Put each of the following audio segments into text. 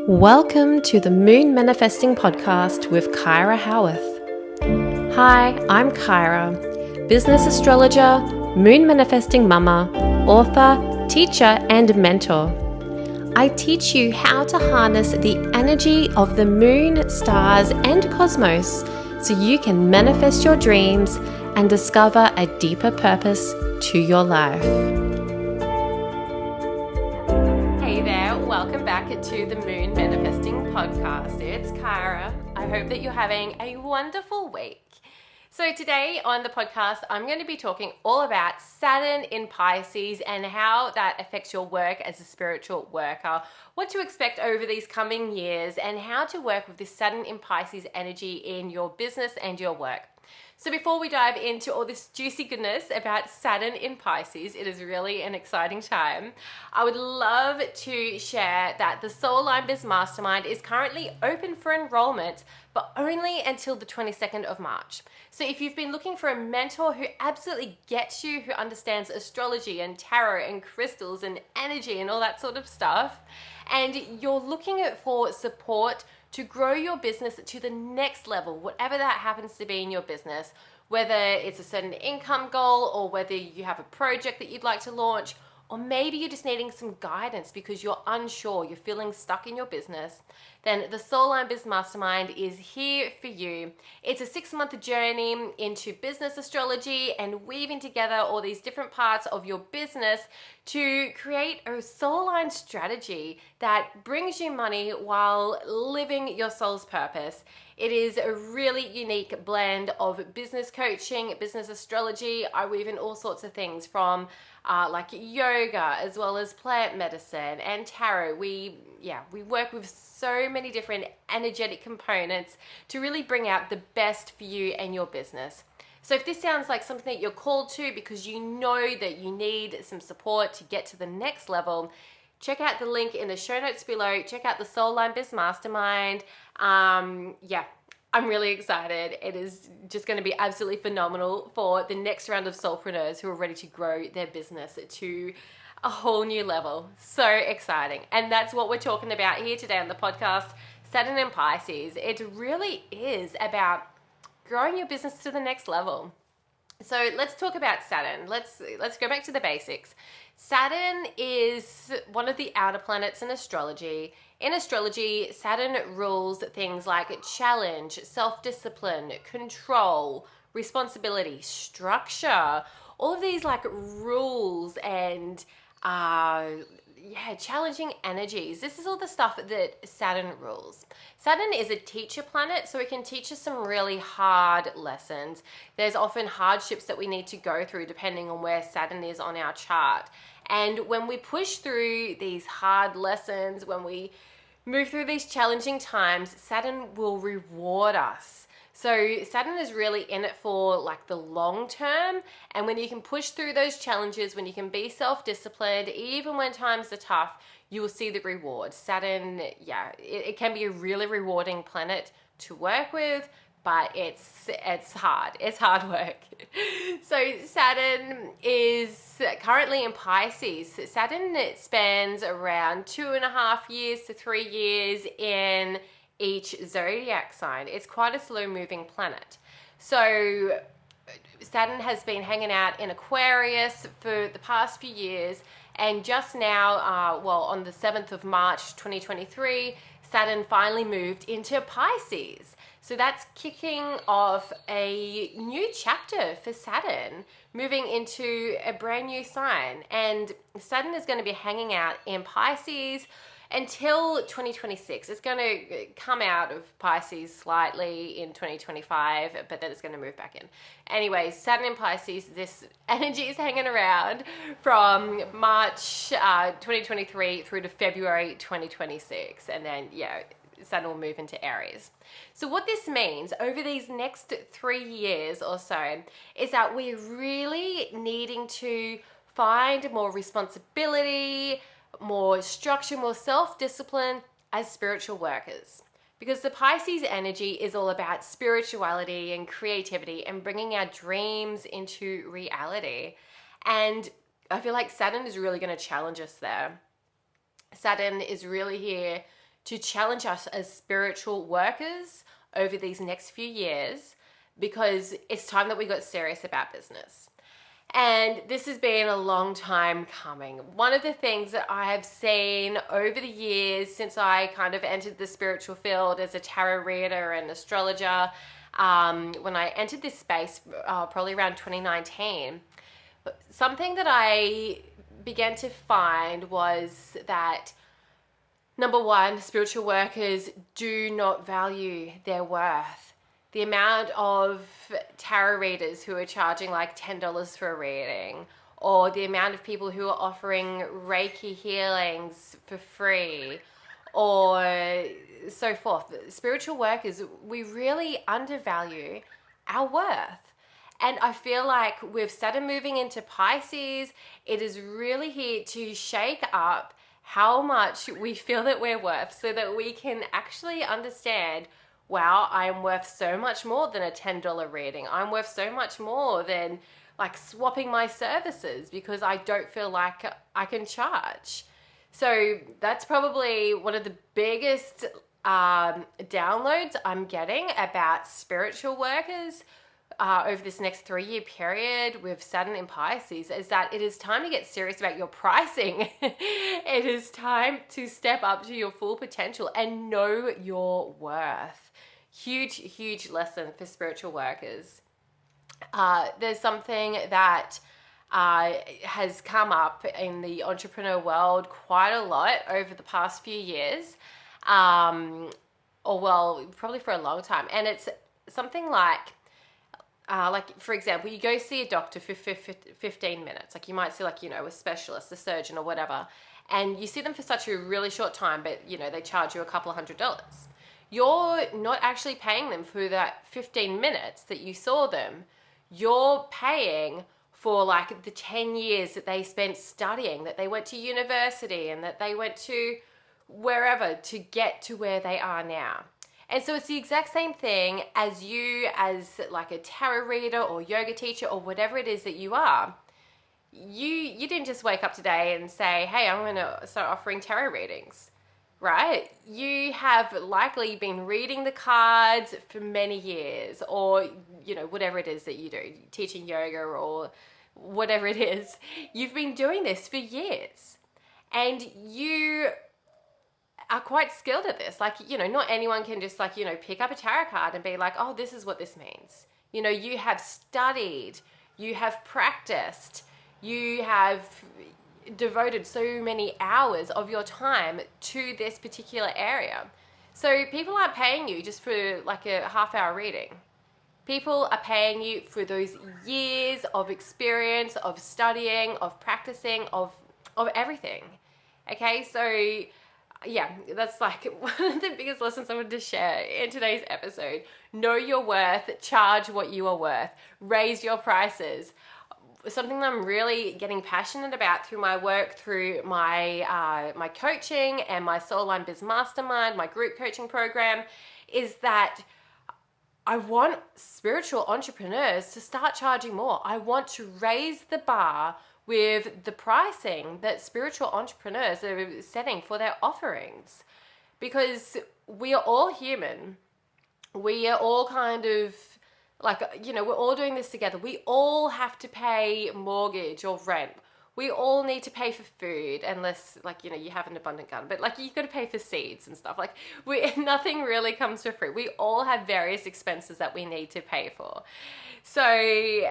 Welcome to the Moon Manifesting Podcast with Kyra Howearth. Hi, I'm Kyra, business astrologer, moon manifesting mama, author, teacher, and mentor. I teach you how to harness the energy of the moon, stars, and cosmos so you can manifest your dreams and discover a deeper purpose to your life. Hey there, welcome back to the Moon Manifesting Podcast. It's Kyra. I hope that you're having a wonderful week. So today on the podcast, I'm going to be talking all about Saturn in Pisces and how that affects your work as a spiritual worker, what to expect over these coming years, and how to work with this Saturn in Pisces energy in your business and your work. So before we dive into all this juicy goodness about Saturn in Pisces, it is really an exciting time. I would love to share that the Soul Line Biz Mastermind is currently open for enrollment, but only until the 22nd of March. So if you've been looking for a mentor who absolutely gets you, who understands astrology and tarot and crystals and energy and all that sort of stuff, and you're looking for support to grow your business to the next level, whatever that happens to be in your business, whether it's a certain income goal or whether you have a project that you'd like to launch, or maybe you're just needing some guidance because you're unsure, you're feeling stuck in your business, then the Soul Line Biz Mastermind is here for you. It's a 6-month journey into business astrology and weaving together all these different parts of your business to create a soul line strategy that brings you money while living your soul's purpose. It is a really unique blend of business coaching, business astrology. I weave in all sorts of things from like yoga, as well as plant medicine and tarot. We work with so many different energetic components to really bring out the best for you and your business. So if this sounds like something that you're called to because you know that you need some support to get to the next level, check out the link in the show notes below. Check out the Soul Line Biz Mastermind. I'm really excited. It is just going to be absolutely phenomenal for the next round of soulpreneurs who are ready to grow their business to a whole new level. So exciting. And that's what we're talking about here today on the podcast, Saturn in Pisces. It really is about growing your business to the next level. So let's talk about Saturn. Let's go back to the basics. Saturn is one of the outer planets in astrology. In astrology, Saturn rules things like challenge, self-discipline, control, responsibility, structure, all of these like rules and challenging energies. This is all the stuff that Saturn rules. Saturn is a teacher planet, so it can teach us some really hard lessons. There's often hardships that we need to go through depending on where Saturn is on our chart. And when we push through these hard lessons, when we move through these challenging times, Saturn will reward us. So Saturn is really in it for like the long term. And when you can push through those challenges, when you can be self-disciplined, even when times are tough, you will see the reward. Saturn, it can be a really rewarding planet to work with, but it's hard. It's hard work. So Saturn is currently in Pisces. Saturn spans around 2.5 years to 3 years in each zodiac sign. It's quite a slow moving planet. So Saturn has been hanging out in Aquarius for the past few years, and just now, on the 7th of March 2023, Saturn finally moved into Pisces. So that's kicking off a new chapter for Saturn, moving into a brand new sign. And Saturn is going to be hanging out in Pisces until 2026. It's going to come out of Pisces slightly in 2025, but then it's going to move back in. Anyway, Saturn in Pisces, this energy is hanging around from March 2023 through to February 2026. And then, Saturn will move into Aries. So what this means over these next 3 years or so is that we're really needing to find more responsibility, more structure, more self-discipline as spiritual workers. Because the Pisces energy is all about spirituality and creativity and bringing our dreams into reality. And I feel like Saturn is really going to challenge us there. Saturn is really here to challenge us as spiritual workers over these next few years, because it's time that we got serious about business. And this has been a long time coming. One of the things that I have seen over the years since I kind of entered the spiritual field as a tarot reader and astrologer, when I entered this space probably around 2019, something that I began to find was that, number one, spiritual workers do not value their worth. The amount of tarot readers who are charging like $10 for a reading, or the amount of people who are offering Reiki healings for free, or so forth. Spiritual workers, we really undervalue our worth. And I feel like with Saturn moving into Pisces, it is really here to shake up how much we feel that we're worth, so that we can actually understand, wow, I'm worth so much more than a $10 reading. I'm worth so much more than like swapping my services because I don't feel like I can charge. So that's probably one of the biggest downloads I'm getting about spiritual workers over this next 3-year period with Saturn in Pisces, is that it is time to get serious about your pricing. It is time to step up to your full potential and know your worth. Huge, huge lesson for spiritual workers. There's something that has come up in the entrepreneur world quite a lot over the past few years, or well, probably for a long time. And it's something like, for example, you go see a doctor for 15 minutes. Like you might see a specialist, a surgeon or whatever, and you see them for such a really short time, but they charge you a couple of $100. You're not actually paying them for that 15 minutes that you saw them. You're paying for like the 10 years that they spent studying, that they went to university and that they went to wherever to get to where they are now. And so it's the exact same thing as you as like a tarot reader or yoga teacher or whatever it is that you are. You didn't just wake up today and say, hey, I'm going to start offering tarot readings. Right? You have likely been reading the cards for many years, or, whatever it is that you do, teaching yoga or whatever it is. You've been doing this for years, and you are quite skilled at this. Not anyone can just pick up a tarot card and be like, oh, this is what this means. You have studied, you have practiced, you have devoted so many hours of your time to this particular area. So people aren't paying you just for like a half-hour reading. People are paying you for those years of experience, of studying, of practicing, of everything. Okay, so yeah, that's like one of the biggest lessons I wanted to share in today's episode. Know your worth, charge what you are worth, raise your prices. Something that I'm really getting passionate about through my work, through my my coaching and my Soul Line Biz Mastermind, my group coaching program, is that I want spiritual entrepreneurs to start charging more. I want to raise the bar with the pricing that spiritual entrepreneurs are setting for their offerings, because we are all human. We are all kind of we're all doing this together. We all have to pay mortgage or rent. We all need to pay for food, unless you have an abundant garden, but you've got to pay for seeds and stuff. Nothing really comes for free. We all have various expenses that we need to pay for. So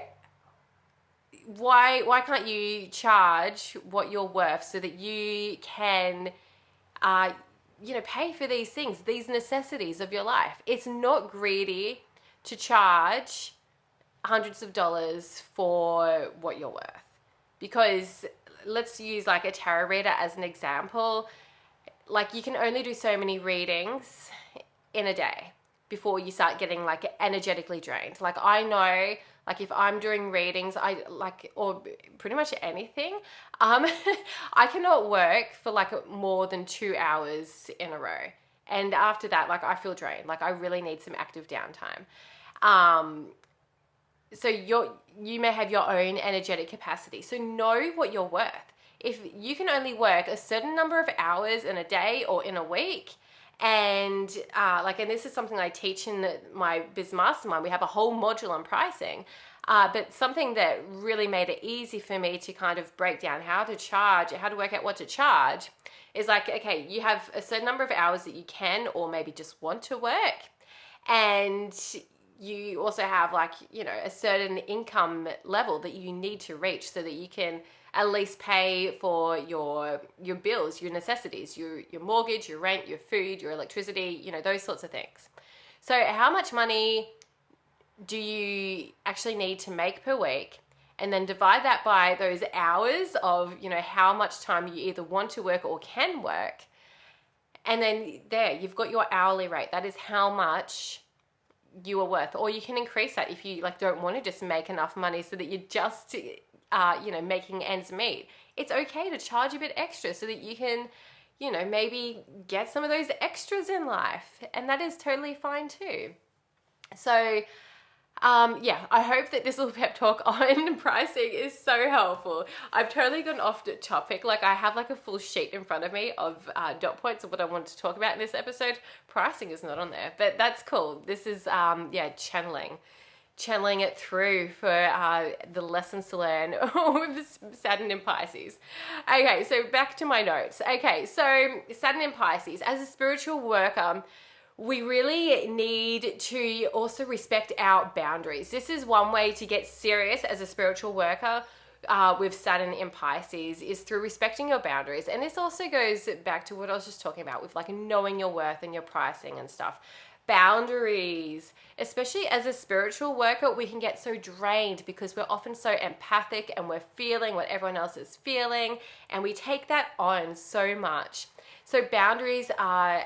why can't you charge what you're worth so that you can pay for these things, these necessities of your life? It's not greedy to charge hundreds of dollars for what you're worth. Because let's use a tarot reader as an example. You can only do so many readings in a day before you start getting energetically drained. I know, if I'm doing readings, or pretty much anything, I cannot work for more than 2 hours in a row. And after that, I feel drained. I really need some active downtime. So you may have your own energetic capacity. So know what you're worth. If you can only work a certain number of hours in a day or in a week, And and this is something I teach in my Biz Mastermind. We have a whole module on pricing. But something that really made it easy for me to kind of break down how to charge, how to work out what to charge, is like, okay, you have a certain number of hours that you can or maybe just want to work. And you also have a certain income level that you need to reach so that you can at least pay for your bills, your necessities, your mortgage, your rent, your food, your electricity, those sorts of things. So how much money do you actually need to make per week? And then divide that by those hours of, how much time you either want to work or can work. And then there, you've got your hourly rate. That is how much you are worth. Or you can increase that if you don't want to just make enough money so that you're just making ends meet. It's okay to charge a bit extra so that you can, maybe get some of those extras in life. And that is totally fine too. So, I hope that this little pep talk on pricing is so helpful. I've totally gone off the topic. I have a full sheet in front of me of dot points of what I want to talk about in this episode. Pricing is not on there, but that's cool. This is, channeling it through for the lessons to learn with Saturn in Pisces. Okay, so back to my notes. Okay, so Saturn in Pisces, as a spiritual worker, we really need to also respect our boundaries. This is one way to get serious as a spiritual worker with Saturn in Pisces, is through respecting your boundaries. And this also goes back to what I was just talking about with knowing your worth and your pricing and stuff. Boundaries, especially as a spiritual worker, we can get so drained because we're often so empathic and we're feeling what everyone else is feeling, and we take that on so much. So boundaries are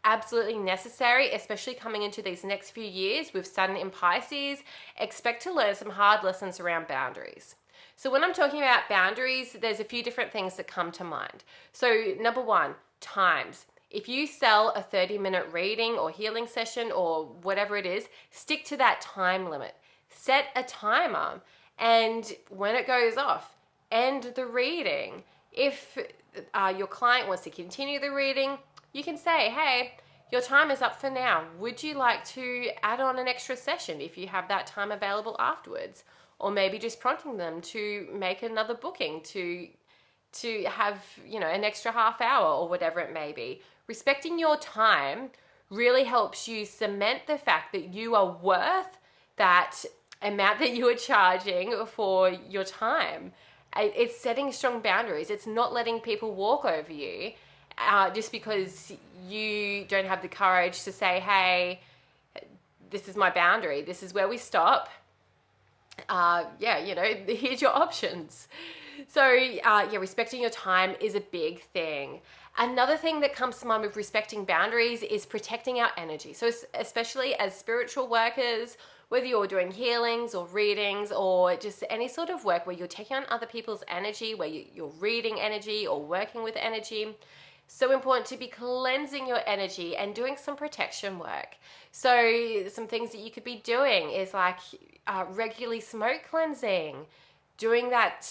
absolutely necessary, especially coming into these next few years with Saturn in Pisces. Expect to learn some hard lessons around boundaries. So when I'm talking about boundaries, there's a few different things that come to mind. So number one, times. If you sell a 30-minute reading or healing session or whatever it is, stick to that time limit. Set a timer, and when it goes off, end the reading. If your client wants to continue the reading, you can say, hey, your time is up for now. Would you like to add on an extra session if you have that time available afterwards? Or maybe just prompting them to make another booking to have, an extra half hour or whatever it may be. Respecting your time really helps you cement the fact that you are worth that amount that you are charging for your time. It's setting strong boundaries. It's not letting people walk over you just because you don't have the courage to say, hey, this is my boundary. This is where we stop. Here's your options. So, respecting your time is a big thing. Another thing that comes to mind with respecting boundaries is protecting our energy. So especially as spiritual workers, whether you're doing healings or readings or just any sort of work where you're taking on other people's energy, where you're reading energy or working with energy, so important to be cleansing your energy and doing some protection work. So some things that you could be doing is regularly smoke cleansing. Doing that,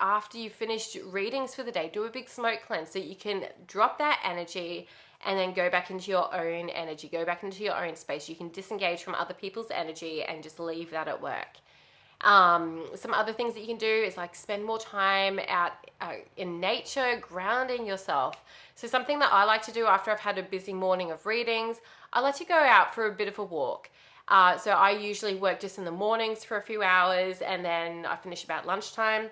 after you've finished readings for the day, do a big smoke cleanse so you can drop that energy and then go back into your own energy, go back into your own space. You can disengage from other people's energy and just leave that at work. Some other things that you can do is spend more time out in nature, grounding yourself. So something that I like to do after I've had a busy morning of readings, I like to go out for a bit of a walk. So I usually work just in the mornings for a few hours and then I finish about lunchtime.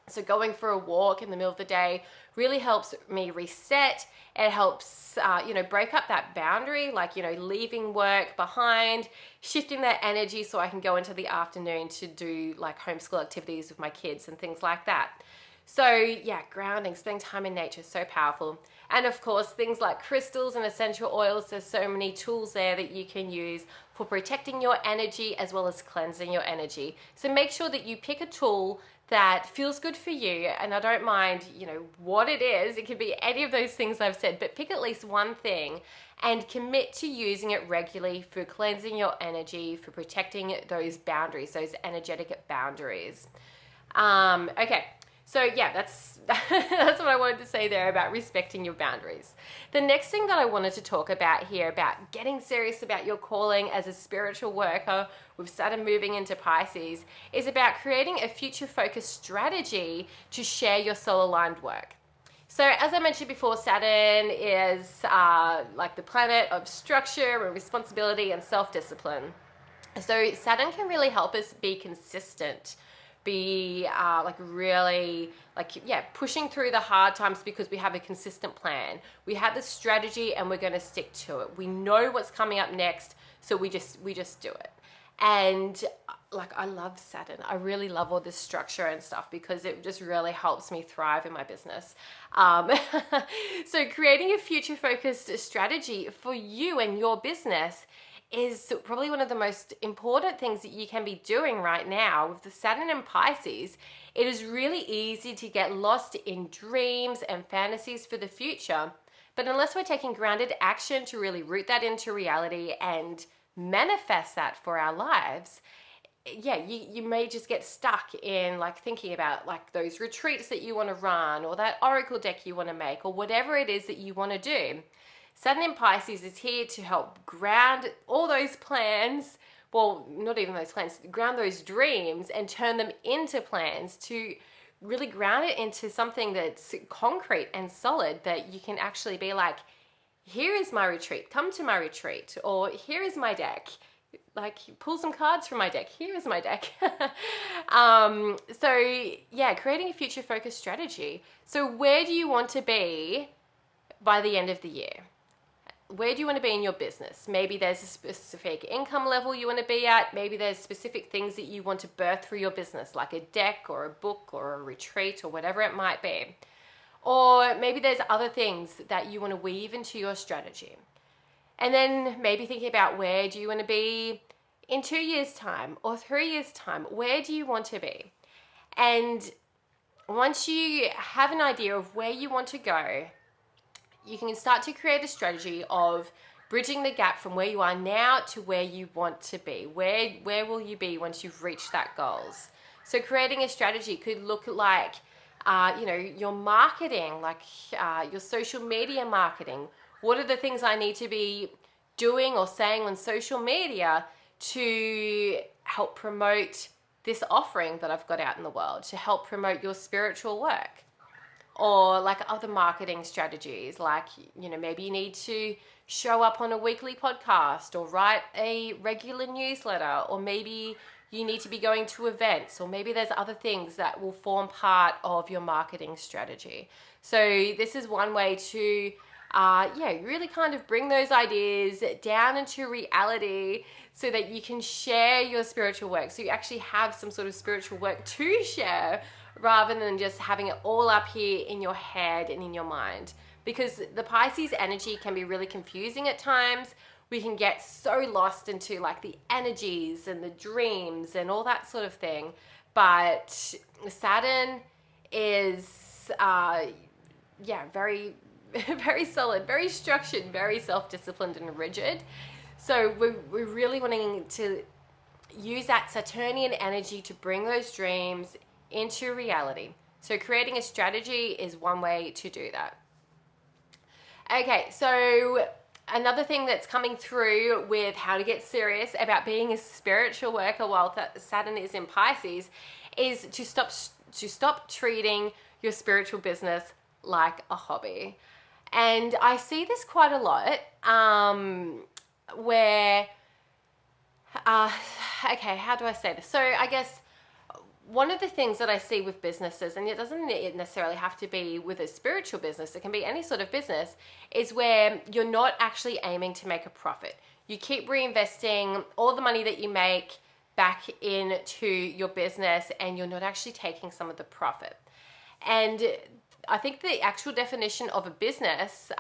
So going for a walk in the middle of the day really helps me reset. It helps, break up that boundary, leaving work behind, shifting that energy so I can go into the afternoon to do homeschool activities with my kids and things like that. So grounding, spending time in nature is so powerful. And of course, things like crystals and essential oils, there's so many tools there that you can use for protecting your energy as well as cleansing your energy. So make sure that you pick a tool that feels good for you. And I don't mind, what it is. It could be any of those things I've said, but pick at least one thing and commit to using it regularly for cleansing your energy, for protecting those boundaries, those energetic boundaries. Okay. So yeah, that's that's what I wanted to say there about respecting your boundaries. The next thing that I wanted to talk about here about getting serious about your calling as a spiritual worker with Saturn moving into Pisces is about creating a future-focused strategy to share your soul-aligned work. So as I mentioned before, Saturn is like the planet of structure and responsibility and self-discipline. So Saturn can really help us be consistent, be pushing through the hard times because we have a consistent plan. We have the strategy and we're going to stick to it. We know what's coming up next, so we just do it. And like, I love Saturn. I really love all this structure and stuff because it just really helps me thrive in my business. So creating a future-focused strategy for you and your business is probably one of the most important things that you can be doing right now. With the Saturn in Pisces, it is really easy to get lost in dreams and fantasies for the future. But unless we're taking grounded action to really root that into reality and manifest that for our lives, yeah, you may just get stuck in like thinking about like those retreats that you want to run or that oracle deck you want to make or whatever it is that you want to do. Saturn in Pisces is here to help ground all those plans, well, not even those plans, ground those dreams and turn them into plans, to really ground it into something that's concrete and solid that you can actually be like, here is my retreat, come to my retreat, or here is my deck. Like, pull some cards from my deck. Here is my deck. So yeah, creating a future focused strategy. So where do you want to be by the end of the year? Where do you want to be in your business? Maybe there's a specific income level you want to be at. Maybe there's specific things that you want to birth through your business, like a deck or a book or a retreat or whatever it might be. Or maybe there's other things that you want to weave into your strategy. And then maybe thinking about, where do you want to be in 2 years' time or 3 years' time? Where do you want to be? And once you have an idea of where you want to go, you can start to create a strategy of bridging the gap from where you are now to where you want to be. Where will you be once you've reached that goals? So creating a strategy could look like, your marketing, like your social media marketing. What are the things I need to be doing or saying on social media to help promote this offering that I've got out in the world, to help promote your spiritual work? Or like other marketing strategies, like, maybe you need to show up on a weekly podcast or write a regular newsletter, or maybe you need to be going to events, or maybe there's other things that will form part of your marketing strategy. So this is one way to really kind of bring those ideas down into reality so that you can share your spiritual work. So you actually have some sort of spiritual work to share, rather than just having it all up here in your head and in your mind. Because the Pisces energy can be really confusing at times. We can get so lost into like the energies and the dreams and all that sort of thing. But Saturn is, very, very solid, very structured, very self-disciplined and rigid. So we're really wanting to use that Saturnian energy to bring those dreams into reality. So creating a strategy is one way to do that. Okay, so another thing that's coming through with how to get serious about being a spiritual worker while Saturn is in Pisces is to stop treating your spiritual business like a hobby. And I see this quite a lot, where, how do I say this? So I guess one of the things that I see with businesses, and it doesn't necessarily have to be with a spiritual business, it can be any sort of business, is where you're not actually aiming to make a profit. You keep reinvesting all the money that you make back into your business, and you're not actually taking some of the profit. And I think the actual definition of a business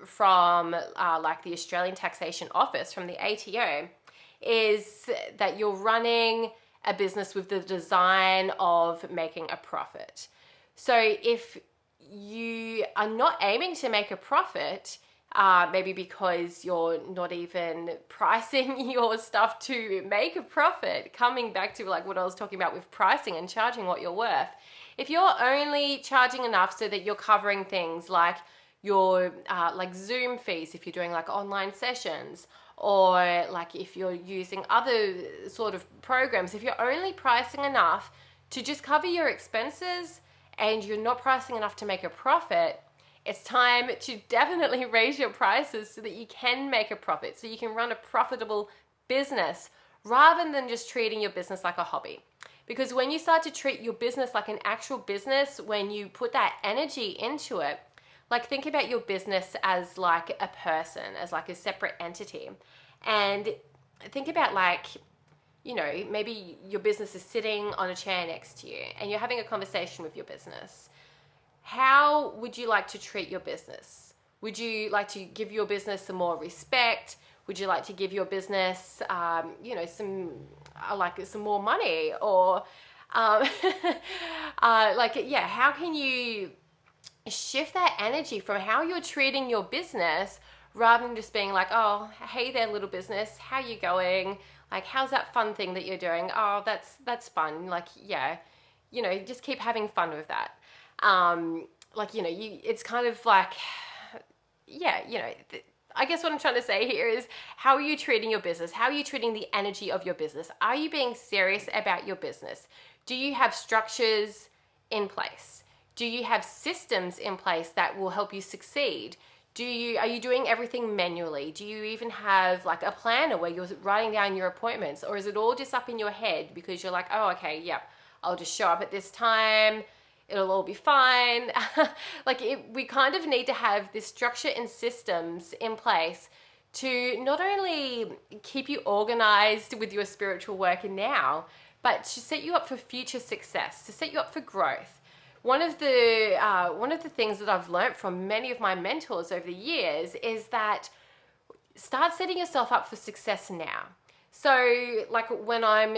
from like the Australian Taxation Office, from the ATO, is that you're running a business with the design of making a profit. So if you are not aiming to make a profit, maybe because you're not even pricing your stuff to make a profit. Coming back to like what I was talking about with pricing and charging what you're worth. If you're only charging enough so that you're covering things like your like Zoom fees, if you're doing like online sessions, or like if you're using other sort of programs, if you're only pricing enough to just cover your expenses and you're not pricing enough to make a profit, it's time to definitely raise your prices so that you can make a profit, so you can run a profitable business rather than just treating your business like a hobby. Because when you start to treat your business like an actual business, when you put that energy into it, like think about your business as like a person, as like a separate entity. And think about like, you know, maybe your business is sitting on a chair next to you and you're having a conversation with your business. How would you like to treat your business? Would you like to give your business some more respect? Would you like to give your business, you know, some more money? Or like, yeah, how can you shift that energy from how you're treating your business rather than just being like, oh, hey there, little business, how you going? Like, how's that fun thing that you're doing? Oh, that's fun. Like, yeah, you know, just keep having fun with that. Like, you know, it's kind of like, yeah, you know, I guess what I'm trying to say here is, how are you treating your business? How are you treating the energy of your business? Are you being serious about your business? Do you have structures in place? Do you have systems in place that will help you succeed? Are you doing everything manually? Do you even have like a planner where you're writing down your appointments? Or is it all just up in your head because you're like, oh, okay, yeah, I'll just show up at this time. It'll all be fine. We kind of need to have this structure and systems in place to not only keep you organized with your spiritual work now, but to set you up for future success, to set you up for growth. One of the things that I've learned from many of my mentors over the years is that start setting yourself up for success now. So like when I'm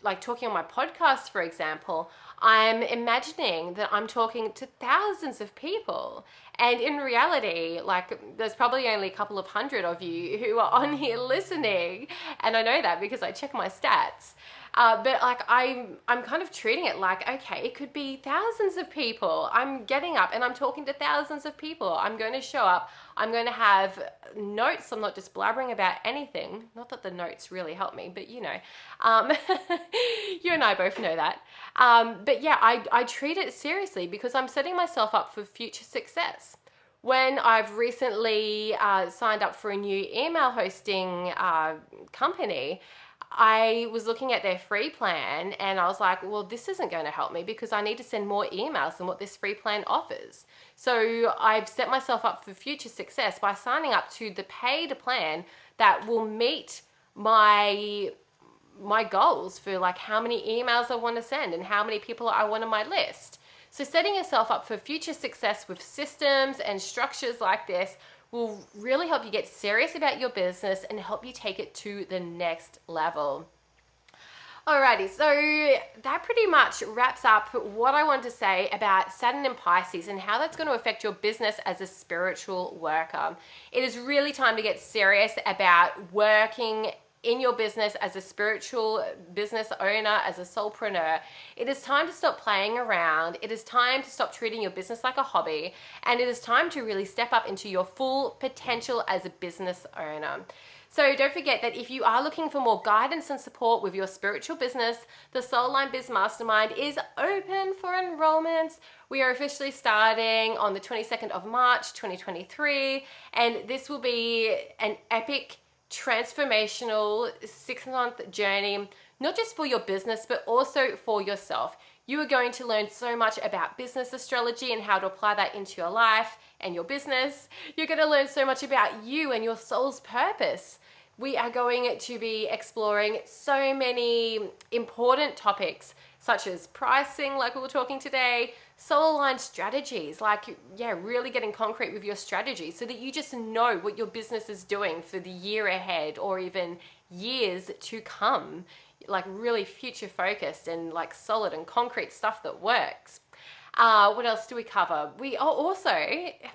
like talking on my podcast, for example, I'm imagining that I'm talking to thousands of people. And in reality, like there's probably only a couple of hundred of you who are on here listening. And I know that because I check my stats. But like I'm kind of treating it like, okay, it could be thousands of people. I'm getting up and I'm talking to thousands of people. I'm going to show up. I'm going to have notes. I'm not just blabbering about anything. Not that the notes really help me, but you know, you and I both know that. But yeah, I treat it seriously because I'm setting myself up for future success. When I've recently signed up for a new email hosting company, I was looking at their free plan and I was like, well, this isn't going to help me because I need to send more emails than what this free plan offers. So I've set myself up for future success by signing up to the paid plan that will meet my goals for like how many emails I want to send and how many people I want on my list. So setting yourself up for future success with systems and structures like this will really help you get serious about your business and help you take it to the next level. Alrighty, so that pretty much wraps up what I want to say about Saturn and Pisces and how that's going to affect your business as a spiritual worker. It is really time to get serious about working in your business as a spiritual business owner, as a soulpreneur. It is time to stop playing around. It is time to stop treating your business like a hobby. And it is time to really step up into your full potential as a business owner. So don't forget that if you are looking for more guidance and support with your spiritual business, the Soul Line Biz Mastermind is open for enrollments. We are officially starting on the 22nd of March, 2023. And this will be an epic transformational 6-month journey, not just for your business, but also for yourself. You are going to learn so much about business astrology and how to apply that into your life and your business. You're going to learn so much about you and your soul's purpose. We are going to be exploring so many important topics, such as pricing, like we were talking today, soul aligned strategies, like, yeah, really getting concrete with your strategy so that you just know what your business is doing for the year ahead or even years to come, like really future focused and like solid and concrete stuff that works. What else do we cover? We are also,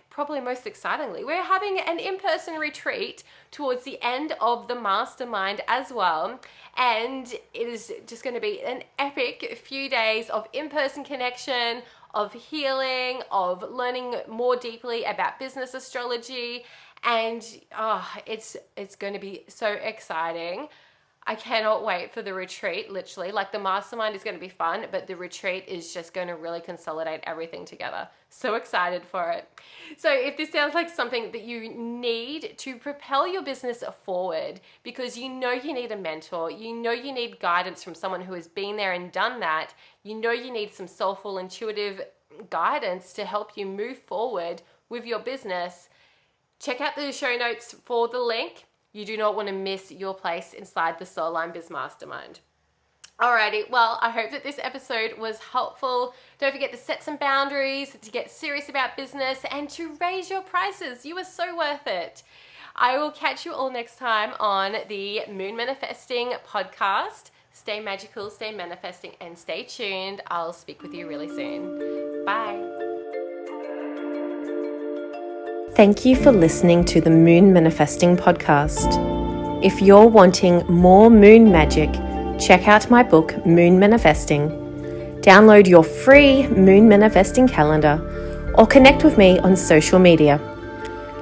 probably most excitingly, we're having an in-person retreat towards the end of the mastermind as well. And it is just going to be an epic few days of in-person connection, of healing, of learning more deeply about business astrology. And it's going to be so exciting. I cannot wait for the retreat, literally. Like, the mastermind is going to be fun, but the retreat is just going to really consolidate everything together. So excited for it. So if this sounds like something that you need to propel your business forward, because you know you need a mentor, you know you need guidance from someone who has been there and done that, you know you need some soulful, intuitive guidance to help you move forward with your business, check out the show notes for the link. You do not want to miss your place inside the Soul Line Biz Mastermind. Alrighty, well, I hope that this episode was helpful. Don't forget to set some boundaries, to get serious about business, and to raise your prices. You are so worth it. I will catch you all next time on the Moon Manifesting podcast. Stay magical, stay manifesting, and stay tuned. I'll speak with you really soon. Bye. Thank you for listening to the Moon Manifesting podcast. If you're wanting more moon magic, check out my book, Moon Manifesting. Download your free Moon Manifesting calendar or connect with me on social media.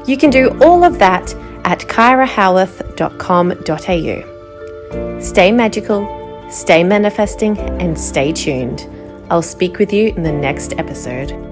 You can do all of that at kyrahowearth.com.au. Stay magical, stay manifesting, and stay tuned. I'll speak with you in the next episode.